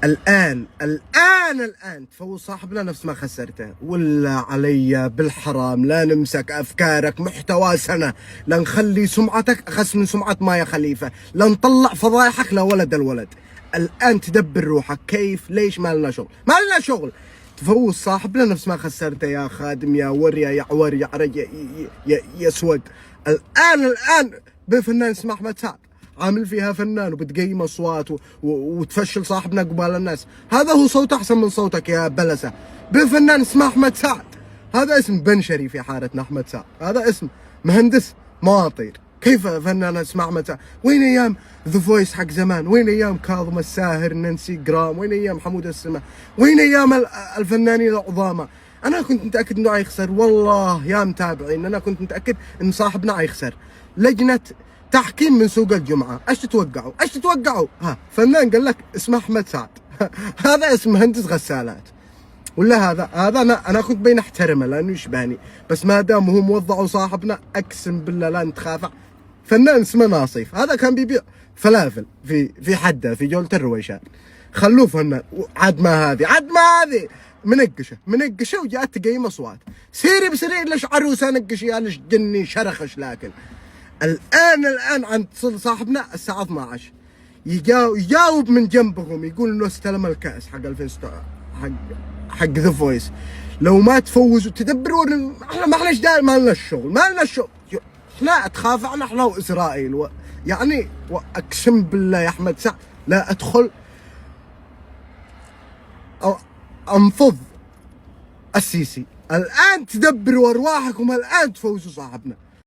الآن تفوز صاحبنا نفس ما خسرته. ولا علي بالحرام لا نمسك أفكارك محتوى سنة، لا نخلي سمعتك أخس من سمعة مايا خليفة، لا نطلع فضايحك لا ولد الولد. الآن تدبر روحك. كيف؟ ليش؟ ما لنا شغل، ما لنا شغل. تفوز صاحبنا نفس ما خسرته يا خادم يا وريا يا عور يا عرج يا سود. الآن بفنان اسمه أحمد سعد عامل فيها فنان وبتقيم اصوات وتفشل صاحبنا قبال الناس. هذا هو صوت احسن من صوتك يا بلسه. بفنان اسمه احمد سعد، هذا اسم بنشري في حارتنا. احمد سعد هذا اسم مهندس مواطير. كيف فنان اسمه احمد سعد؟ وين ايام ذا فويس حق زمان؟ وين ايام كاظم الساهر، نانسي جرام؟ وين ايام حمود السما؟ وين ايام الفنانين العظامى؟ انا كنت متاكد انه حيخسر، والله يا متابعين انا كنت متاكد ان صاحبنا حيخسر. لجنه تحكيم من سوق الجمعة، ايش تتوقعوا؟ ايش تتوقعوا؟ فنان قال لك اسمه احمد سعد هذا اسم مهندس غسالات. ولا هذا انا كنت بين احترمه لانه يشبهني، بس ما دام هو موضع وصاحبنا اقسم بالله لا نتخافع. فنان اسمه ناصيف، هذا كان بيبيع فلافل في حده في جولة الرويشان. خلوه فنان. عاد ما هذه منقشه وجات تقيم اصوات. سيري بسرير ليش عروسه نقش يا ليش جني شرخش. لكن الآن عند صاحبنا الساعة 12 يجاوب من جنبهم يقول انه استلم الكأس حق 2006 حق ذا فويس. لو ما تفوزوا تدبروا احنا معلش دايما ما لنا الشغل. احنا اتخافعنا احنا واسرائيل يعني واقسم بالله يا احمد سعد لا ادخل او انفض السيسي. الآن تدبروا ارواحكم، الآن تفوزوا صاحبنا.